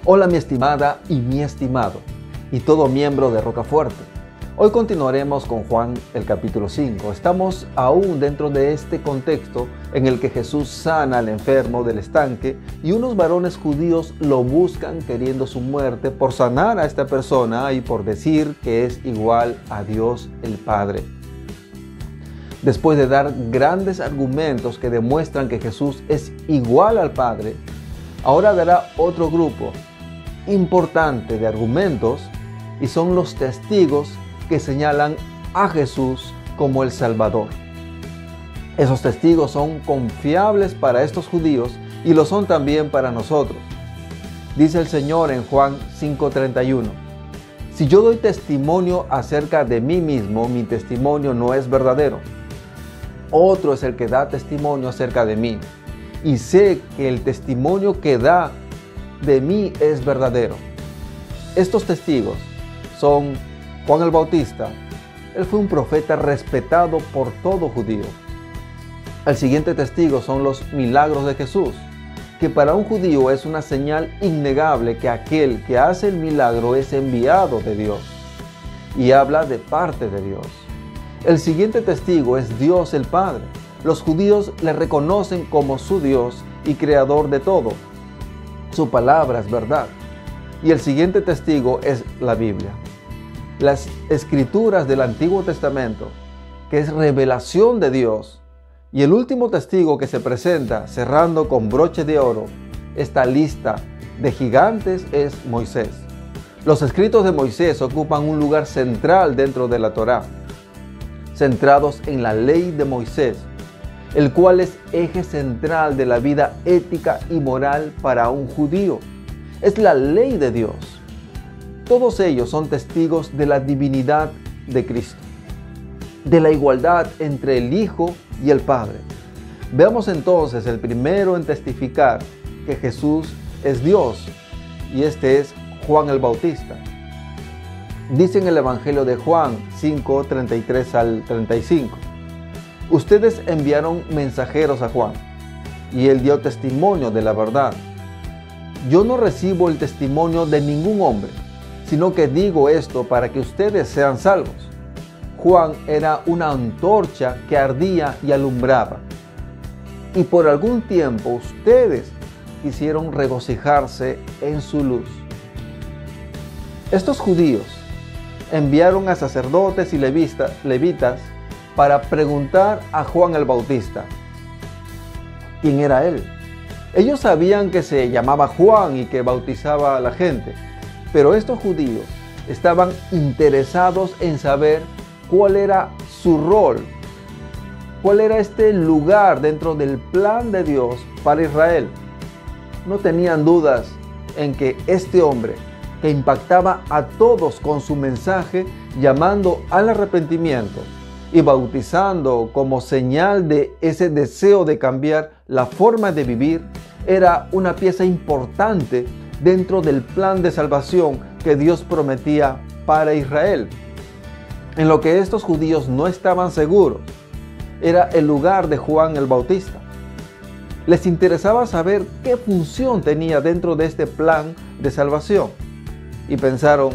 Hola mi estimada y mi estimado, y todo miembro de Rocafuerte. Hoy continuaremos con Juan el capítulo 5. Estamos aún dentro de este contexto en el que Jesús sana al enfermo del estanque y unos varones judíos lo buscan queriendo su muerte por sanar a esta persona y por decir que es igual a Dios el Padre. Después de dar grandes argumentos que demuestran que Jesús es igual al Padre, ahora dará otro grupo importante de argumentos y son los testigos que señalan a Jesús como el Salvador. Esos testigos son confiables para estos judíos y lo son también para nosotros. Dice el Señor en Juan 5:31, si yo doy testimonio acerca de mí mismo, mi testimonio no es verdadero. Otro es el que da testimonio acerca de mí, y sé que el testimonio que da de mí es verdadero. Estos testigos son Juan el Bautista. Él fue un profeta respetado por todo judío. El siguiente testigo son los milagros de Jesús, que para un judío es una señal innegable que aquel que hace el milagro es enviado de Dios y habla de parte de Dios. El siguiente testigo es Dios el Padre. Los judíos le reconocen como su Dios y creador de todo. Su palabra es verdad. Y el siguiente testigo es la Biblia. Las escrituras del Antiguo Testamento, que es revelación de Dios. Y el último testigo que se presenta, cerrando con broche de oro esta lista de gigantes, es Moisés. Los escritos de Moisés ocupan un lugar central dentro de la Torá, centrados en la ley de Moisés, el cual es eje central de la vida ética y moral para un judío. Es la ley de Dios. Todos ellos son testigos de la divinidad de Cristo, de la igualdad entre el Hijo y el Padre. Veamos entonces el primero en testificar que Jesús es Dios, y este es Juan el Bautista. Dice en el Evangelio de Juan 5, 33 al 35. Ustedes enviaron mensajeros a Juan, y él dio testimonio de la verdad. Yo no recibo el testimonio de ningún hombre, sino que digo esto para que ustedes sean salvos. Juan era una antorcha que ardía y alumbraba. Y por algún tiempo ustedes quisieron regocijarse en su luz. Estos judíos enviaron a sacerdotes y levitas para preguntar a Juan el Bautista quién era él. Ellos sabían que se llamaba Juan y que bautizaba a la gente, pero estos judíos estaban interesados en saber cuál era su rol, cuál era este lugar dentro del plan de Dios para Israel. No tenían dudas en que este hombre, que impactaba a todos con su mensaje, llamando al arrepentimiento y bautizando como señal de ese deseo de cambiar la forma de vivir, era una pieza importante dentro del plan de salvación que Dios prometía para Israel. En lo que estos judíos no estaban seguros era el lugar de Juan el Bautista. Les interesaba saber qué función tenía dentro de este plan de salvación y pensaron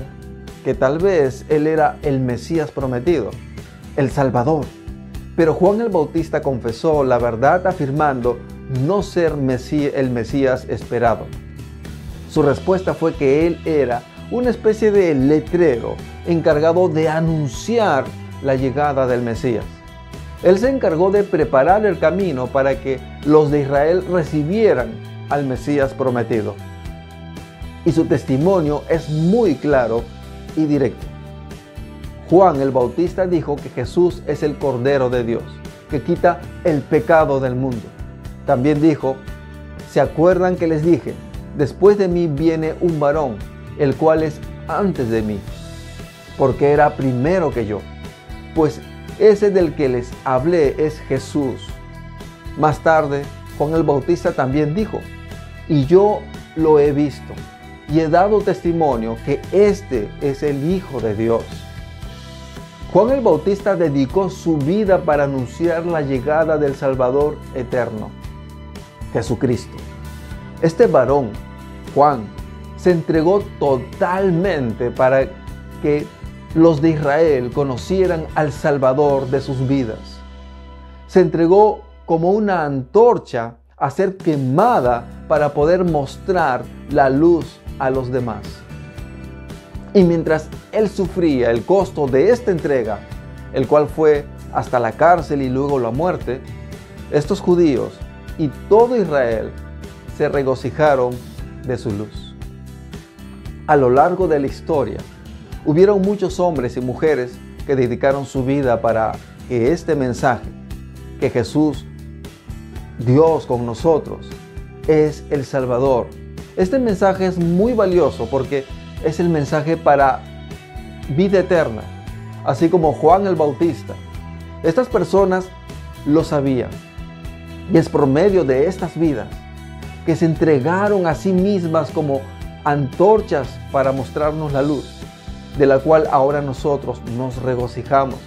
que tal vez él era el Mesías prometido, el Salvador. Pero Juan el Bautista confesó la verdad afirmando no ser el Mesías esperado. Su respuesta fue que él era una especie de letrero encargado de anunciar la llegada del Mesías. Él se encargó de preparar el camino para que los de Israel recibieran al Mesías prometido. Y su testimonio es muy claro y directo. Juan el Bautista dijo que Jesús es el Cordero de Dios, que quita el pecado del mundo. También dijo, ¿se acuerdan que les dije? Después de mí viene un varón, el cual es antes de mí, porque era primero que yo. Pues ese del que les hablé es Jesús. Más tarde, Juan el Bautista también dijo, y yo lo he visto, y he dado testimonio que este es el Hijo de Dios. Juan el Bautista dedicó su vida para anunciar la llegada del Salvador eterno, Jesucristo. Este varón, Juan, se entregó totalmente para que los de Israel conocieran al Salvador de sus vidas. Se entregó como una antorcha a ser quemada para poder mostrar la luz a los demás. Y mientras Él sufría el costo de esta entrega, el cual fue hasta la cárcel y luego la muerte, estos judíos y todo Israel se regocijaron de su luz. A lo largo de la historia, hubieron muchos hombres y mujeres que dedicaron su vida para que este mensaje, que Jesús, Dios con nosotros, es el Salvador. Este mensaje es muy valioso porque es el mensaje para vida eterna, así como Juan el Bautista. Estas personas lo sabían, y es por medio de estas vidas que se entregaron a sí mismas como antorchas para mostrarnos la luz, de la cual ahora nosotros nos regocijamos,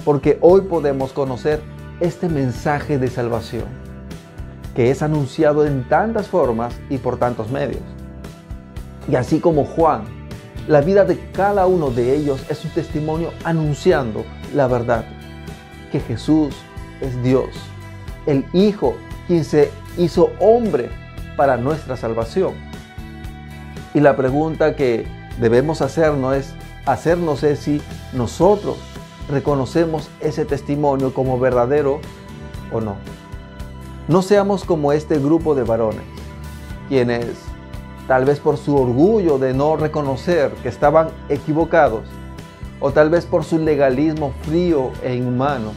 porque hoy podemos conocer este mensaje de salvación, que es anunciado en tantas formas y por tantos medios. Y así como Juan, la vida de cada uno de ellos es un testimonio anunciando la verdad, que Jesús es Dios, el Hijo, quien se hizo hombre para nuestra salvación. Y la pregunta que debemos hacernos es si nosotros reconocemos ese testimonio como verdadero o no. No seamos como este grupo de varones, quienes tal vez por su orgullo de no reconocer que estaban equivocados, o tal vez por su legalismo frío e inhumano,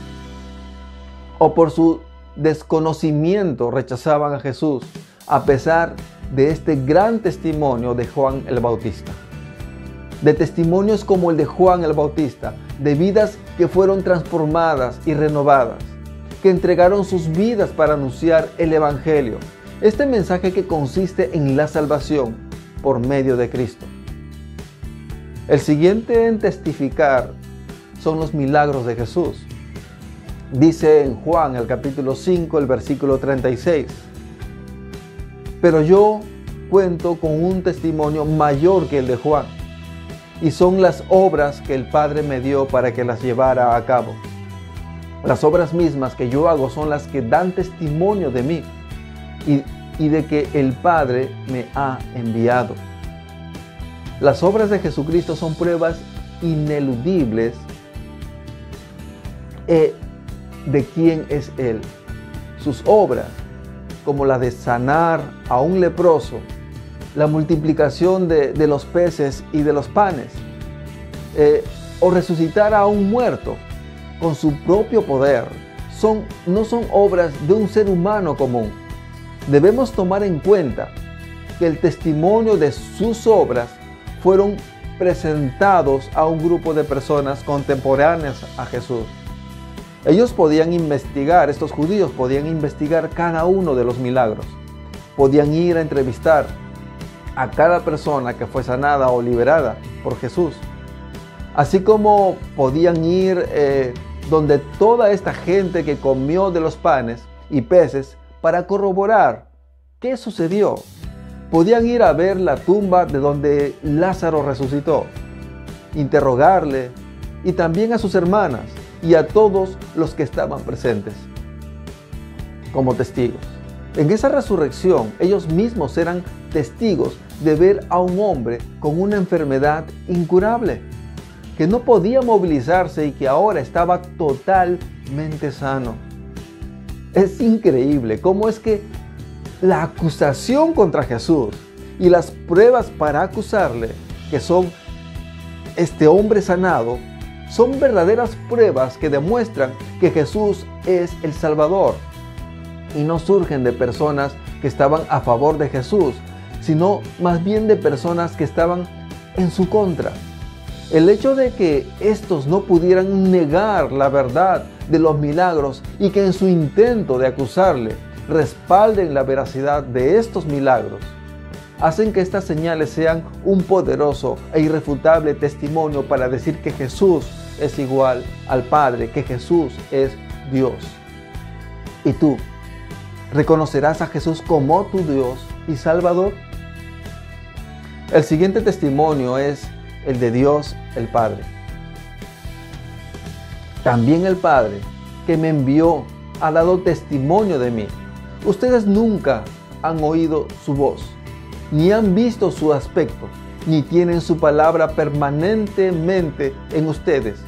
o por su desconocimiento rechazaban a Jesús, a pesar de este gran testimonio de Juan el Bautista. De testimonios como el de Juan el Bautista, de vidas que fueron transformadas y renovadas, que entregaron sus vidas para anunciar el Evangelio, este mensaje que consiste en la salvación por medio de Cristo. El siguiente en testificar son los milagros de Jesús. Dice en Juan, el capítulo 5, el versículo 36, pero yo cuento con un testimonio mayor que el de Juan, y son las obras que el Padre me dio para que las llevara a cabo. Las obras mismas que yo hago son las que dan testimonio de mí y de que el Padre me ha enviado. Las obras de Jesucristo son pruebas ineludibles de quién es Él. Sus obras, como la de sanar a un leproso, la multiplicación de los peces y de los panes, o resucitar a un muerto con su propio poder, no son obras de un ser humano común. Debemos tomar en cuenta que el testimonio de sus obras fueron presentados a un grupo de personas contemporáneas a Jesús. Ellos podían investigar, estos judíos podían investigar cada uno de los milagros. Podían ir a entrevistar a cada persona que fue sanada o liberada por Jesús. Así como podían ir donde toda esta gente que comió de los panes y peces para corroborar qué sucedió. Podían ir a ver la tumba de donde Lázaro resucitó, interrogarle, y también a sus hermanas y a todos los que estaban presentes como testigos. En esa resurrección, ellos mismos eran testigos de ver a un hombre con una enfermedad incurable, que no podía movilizarse y que ahora estaba totalmente sano. Es increíble cómo es que la acusación contra Jesús y las pruebas para acusarle, que son este hombre sanado, son verdaderas pruebas que demuestran que Jesús es el Salvador, y no surgen de personas que estaban a favor de Jesús, sino más bien de personas que estaban en su contra. El hecho de que estos no pudieran negar la verdad de los milagros y que en su intento de acusarle respalden la veracidad de estos milagros, hacen que estas señales sean un poderoso e irrefutable testimonio para decir que Jesús es igual al Padre, que Jesús es Dios. ¿Y tú reconocerás a Jesús como tu Dios y Salvador? El siguiente testimonio es el de Dios el Padre. También el Padre que me envió ha dado testimonio de mí. Ustedes nunca han oído su voz, ni han visto su aspecto, ni tienen su palabra permanentemente en ustedes,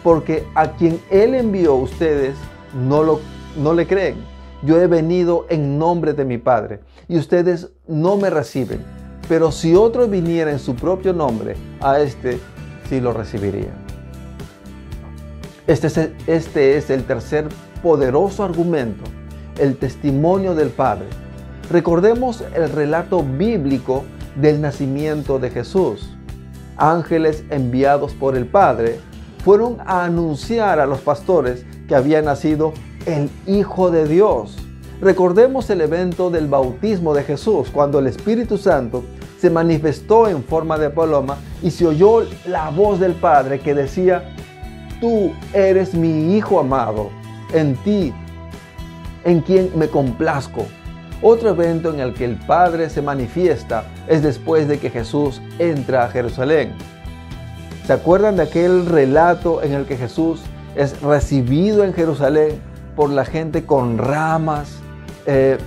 porque a quien Él envió ustedes no le creen. Yo he venido en nombre de mi Padre, y ustedes no me reciben. Pero si otro viniera en su propio nombre, a este sí lo recibiría. Este es el tercer poderoso argumento, el testimonio del Padre. Recordemos el relato bíblico del nacimiento de Jesús. Ángeles enviados por el Padre fueron a anunciar a los pastores que había nacido el Hijo de Dios. Recordemos el evento del bautismo de Jesús, cuando el Espíritu Santo se manifestó en forma de paloma y se oyó la voz del Padre que decía: tú eres mi Hijo amado, en ti, en quien me complazco. Otro evento en el que el Padre se manifiesta es después de que Jesús entra a Jerusalén. ¿Se acuerdan de aquel relato en el que Jesús es recibido en Jerusalén por la gente con ramas,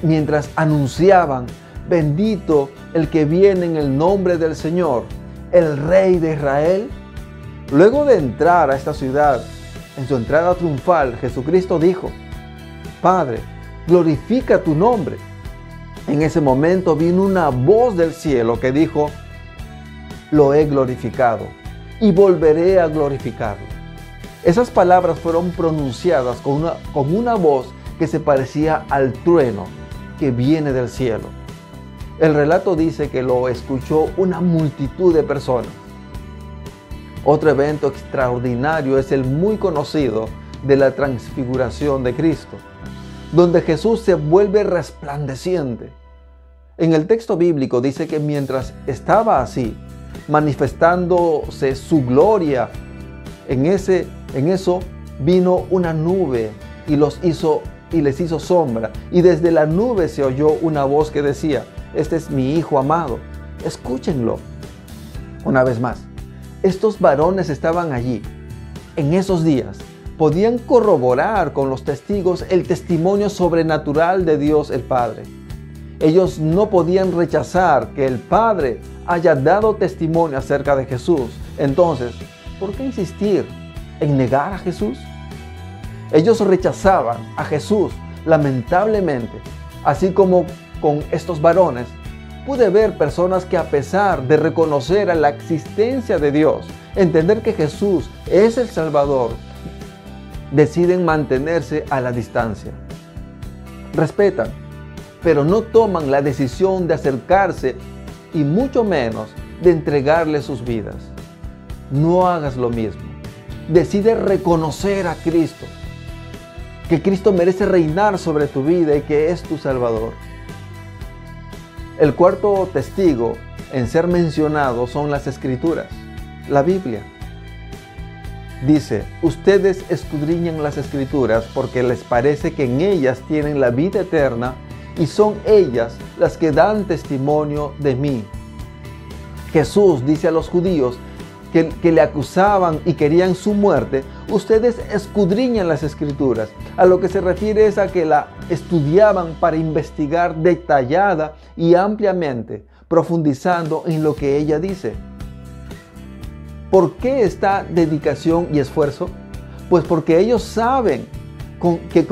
mientras anunciaban: bendito el que viene en el nombre del Señor, el Rey de Israel? Luego de entrar a esta ciudad, en su entrada triunfal, Jesucristo dijo: Padre, glorifica tu nombre. En ese momento vino una voz del cielo que dijo: lo he glorificado y volveré a glorificarlo. Esas palabras fueron pronunciadas con una voz que se parecía al trueno que viene del cielo. El relato dice que lo escuchó una multitud de personas. Otro evento extraordinario es el muy conocido de la transfiguración de Cristo, donde Jesús se vuelve resplandeciente. En el texto bíblico dice que mientras estaba así, manifestándose su gloria, en eso vino una nube y les hizo sombra, y desde la nube se oyó una voz que decía: este es mi Hijo amado, escúchenlo. Una vez más, estos varones estaban allí. En esos días podían corroborar con los testigos el testimonio sobrenatural de Dios el Padre. Ellos no podían rechazar que el Padre haya dado testimonio acerca de Jesús. Entonces, ¿por qué insistir en negar a Jesús? Ellos rechazaban a Jesús, lamentablemente. Así como con estos varones, pude ver personas que, a pesar de reconocer a la existencia de Dios, entender que Jesús es el Salvador, deciden mantenerse a la distancia. Respetan, pero no toman la decisión de acercarse y mucho menos de entregarle sus vidas. No hagas lo mismo. Decide reconocer a Cristo, que Cristo merece reinar sobre tu vida y que es tu Salvador. El cuarto testigo en ser mencionado son las Escrituras, la Biblia. Dice: ustedes escudriñan las Escrituras porque les parece que en ellas tienen la vida eterna y son ellas las que dan testimonio de mí. Jesús dice a los judíos que le acusaban y querían su muerte: ustedes escudriñan las Escrituras. A lo que se refiere es a que la estudiaban para investigar detallada y ampliamente, profundizando en lo que ella dice. ¿Por qué esta dedicación y esfuerzo? Pues porque ellos saben que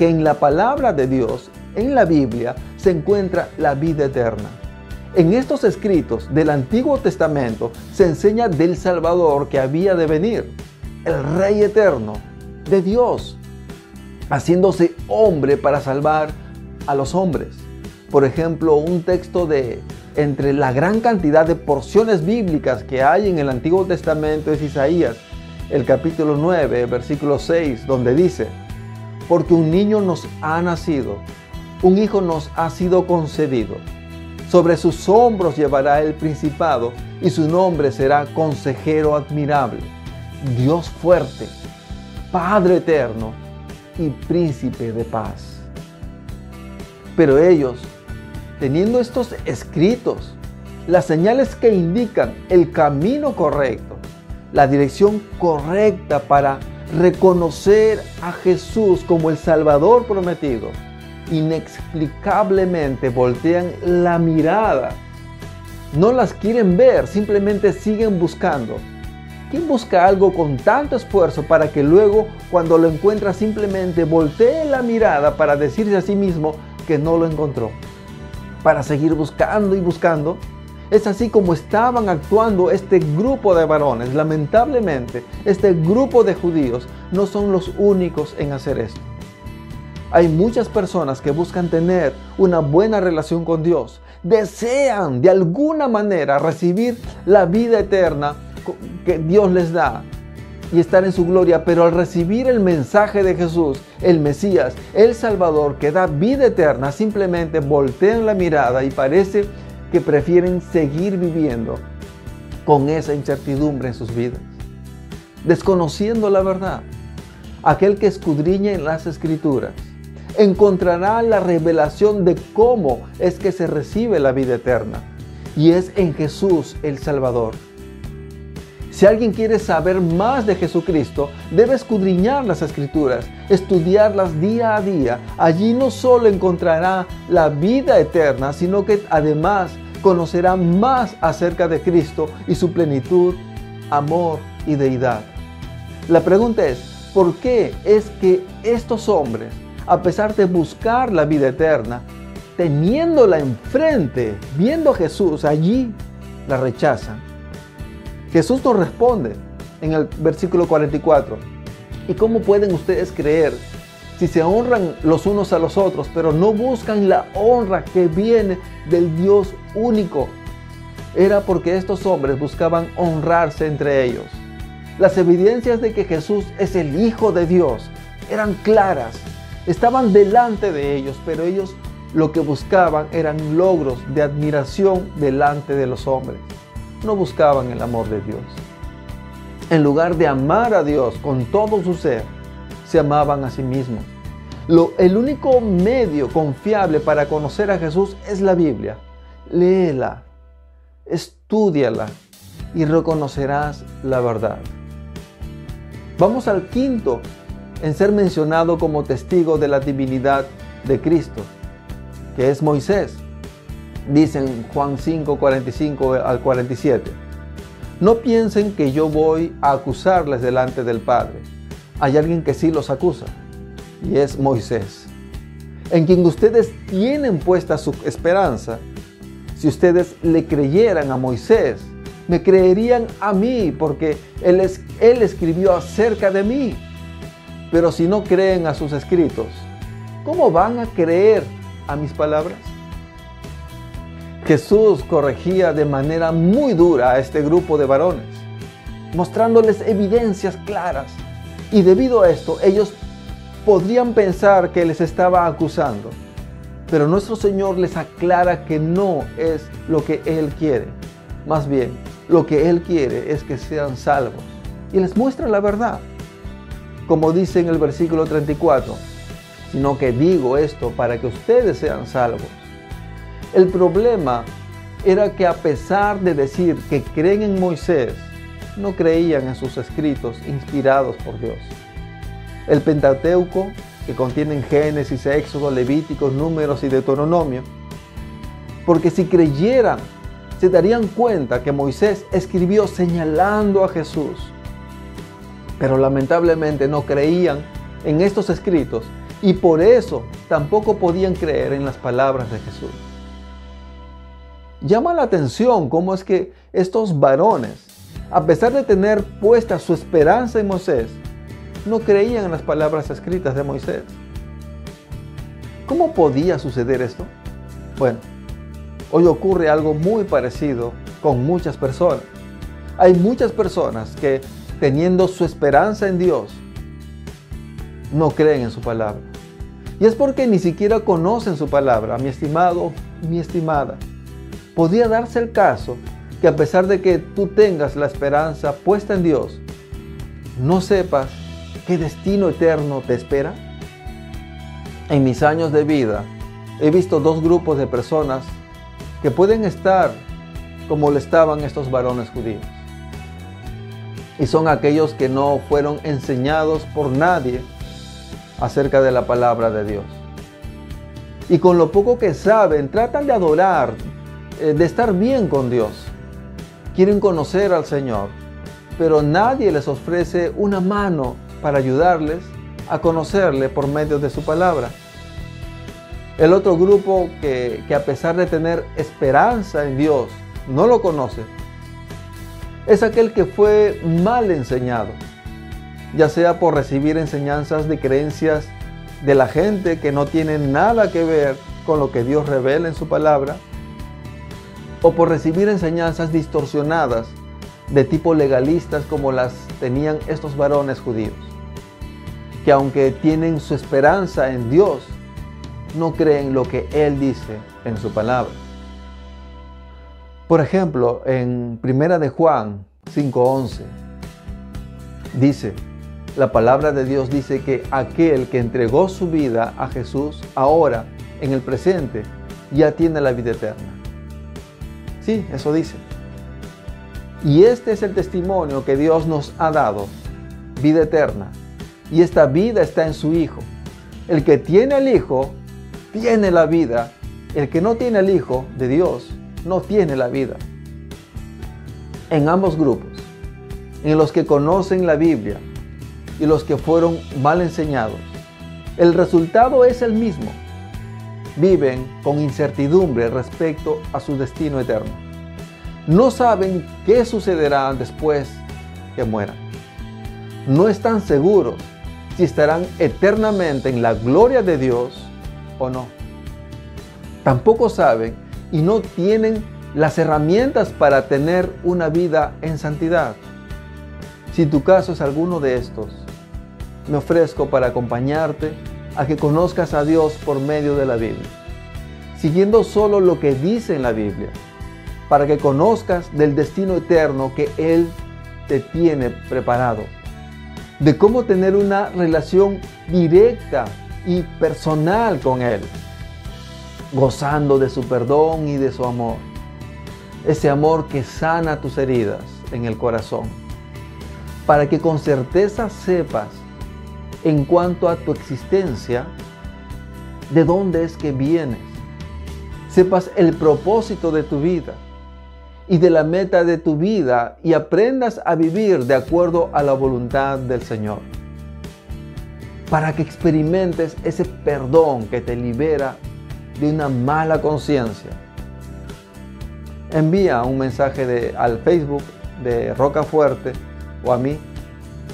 en la palabra de Dios, en la Biblia, se encuentra la vida eterna. En estos escritos del Antiguo Testamento se enseña del Salvador que había de venir, el Rey eterno de Dios, haciéndose hombre para salvar a los hombres. Por ejemplo, un texto entre la gran cantidad de porciones bíblicas que hay en el Antiguo Testamento es Isaías, el capítulo 9, versículo 6, donde dice: porque un niño nos ha nacido, un hijo nos ha sido concedido. Sobre sus hombros llevará el principado y su nombre será Consejero Admirable, Dios Fuerte, Padre Eterno y Príncipe de Paz. Pero ellos, teniendo estos escritos las señales que indican el camino correcto, la dirección correcta para reconocer a Jesús como el Salvador prometido, inexplicablemente voltean la mirada. No las quieren ver, simplemente siguen buscando. ¿Quién busca algo con tanto esfuerzo para que luego, cuando lo encuentra, simplemente voltee la mirada para decirse a sí mismo que no lo encontró? Para seguir buscando y buscando. Es así como estaban actuando este grupo de varones. Lamentablemente, este grupo de judíos no son los únicos en hacer esto. Hay muchas personas que buscan tener una buena relación con Dios. Desean de alguna manera recibir la vida eterna que Dios les da y estar en su gloria, pero al recibir el mensaje de Jesús, el Mesías, el Salvador que da vida eterna, simplemente voltean la mirada y parece que prefieren seguir viviendo con esa incertidumbre en sus vidas, desconociendo la verdad. Aquel que escudriñe en las Escrituras encontrará la revelación de cómo es que se recibe la vida eterna, y es en Jesús el Salvador. Si alguien quiere saber más de Jesucristo, debe escudriñar las Escrituras, estudiarlas día a día. Allí no solo encontrará la vida eterna, sino que además conocerá más acerca de Cristo y su plenitud, amor y deidad. La pregunta es, ¿por qué es que estos hombres, a pesar de buscar la vida eterna, teniéndola enfrente, viendo a Jesús allí, la rechazan? Jesús nos responde en el versículo 44. ¿Y cómo pueden ustedes creer si se honran los unos a los otros, pero no buscan la honra que viene del Dios único? Era porque estos hombres buscaban honrarse entre ellos. Las evidencias de que Jesús es el Hijo de Dios eran claras. Estaban delante de ellos, pero ellos lo que buscaban eran logros de admiración delante de los hombres. No buscaban el amor de Dios. En lugar de amar a Dios con todo su ser, se amaban a sí mismos. El único medio confiable para conocer a Jesús es la Biblia. Léela, estúdiala y reconocerás la verdad. Vamos al quinto en ser mencionado como testigo de la divinidad de Cristo, que es Moisés. Dice en Juan 5, 45 al 47. No piensen que yo voy a acusarles delante del Padre. Hay alguien que sí los acusa, y es Moisés, en quien ustedes tienen puesta su esperanza. Si ustedes le creyeran a Moisés, me creerían a mí, porque él escribió acerca de mí. Pero si no creen a sus escritos, ¿cómo van a creer a mis palabras? Jesús corregía de manera muy dura a este grupo de varones, mostrándoles evidencias claras. Y debido a esto, ellos podrían pensar que les estaba acusando. Pero nuestro Señor les aclara que no es lo que Él quiere. Más bien, lo que Él quiere es que sean salvos. Y les muestra la verdad. Como dice en el versículo 34, sino que digo esto para que ustedes sean salvos. El problema era que a pesar de decir que creen en Moisés, no creían en sus escritos inspirados por Dios. El Pentateuco, que contienen Génesis, Éxodo, Levíticos, Números y Deuteronomio, porque si creyeran, se darían cuenta que Moisés escribió señalando a Jesús. Pero lamentablemente no creían en estos escritos y por eso tampoco podían creer en las palabras de Jesús. Llama la atención cómo es que estos varones, a pesar de tener puesta su esperanza en Moisés, no creían en las palabras escritas de Moisés. ¿Cómo podía suceder esto? Bueno, hoy ocurre algo muy parecido con muchas personas. Hay muchas personas que, teniendo su esperanza en Dios, no creen en su palabra. Y es porque ni siquiera conocen su palabra, mi estimado, mi estimada. Podría darse el caso que a pesar de que tú tengas la esperanza puesta en Dios, no sepas qué destino eterno te espera. En mis años de vida he visto dos grupos de personas que pueden estar como lo estaban estos varones judíos. Y son aquellos que no fueron enseñados por nadie acerca de la palabra de Dios. Y con lo poco que saben, tratan de adorar, de estar bien con Dios. Quieren conocer al Señor, pero nadie les ofrece una mano para ayudarles a conocerle por medio de su palabra. El otro grupo que a pesar de tener esperanza en Dios, no lo conoce, es aquel que fue mal enseñado, ya sea por recibir enseñanzas de creencias de la gente que no tienen nada que ver con lo que Dios revela en su palabra, o por recibir enseñanzas distorsionadas de tipo legalistas como las tenían estos varones judíos, que aunque tienen su esperanza en Dios, no creen lo que Él dice en su palabra. Por ejemplo, en 1 de Juan 5:11 dice, la palabra de Dios dice que aquel que entregó su vida a Jesús ahora, en el presente, ya tiene la vida eterna. Sí, eso dice. Y este es el testimonio que Dios nos ha dado, vida eterna. Y esta vida está en su Hijo. El que tiene al Hijo, tiene la vida. El que no tiene al Hijo de Dios, no tiene la vida. En ambos grupos, en los que conocen la Biblia y los que fueron mal enseñados, el resultado es el mismo. Viven con incertidumbre respecto a su destino eterno. No saben qué sucederá después que mueran. No están seguros si estarán eternamente en la gloria de Dios o no. Tampoco saben y no tienen las herramientas para tener una vida en santidad. Si tu caso es alguno de estos, me ofrezco para acompañarte a que conozcas a Dios por medio de la Biblia, siguiendo solo lo que dice en la Biblia, para que conozcas del destino eterno que Él te tiene preparado, de cómo tener una relación directa y personal con Él, gozando de su perdón y de su amor, ese amor que sana tus heridas en el corazón, para que con certeza sepas en cuanto a tu existencia, de dónde es que vienes, sepas el propósito de tu vida y de la meta de tu vida y aprendas a vivir de acuerdo a la voluntad del Señor, para que experimentes ese perdón que te libera de una mala conciencia. Envía un mensaje al Facebook de Rocafuerte o a mí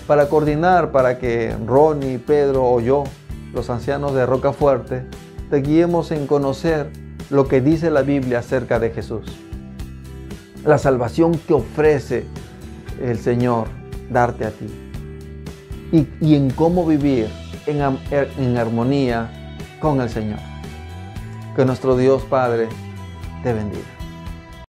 para coordinar para que Ronnie, Pedro o yo, los ancianos de Rocafuerte, te guiemos en conocer lo que dice la Biblia acerca de Jesús, la salvación que ofrece el Señor darte a ti y en cómo vivir en armonía con el Señor. Que nuestro Dios Padre te bendiga.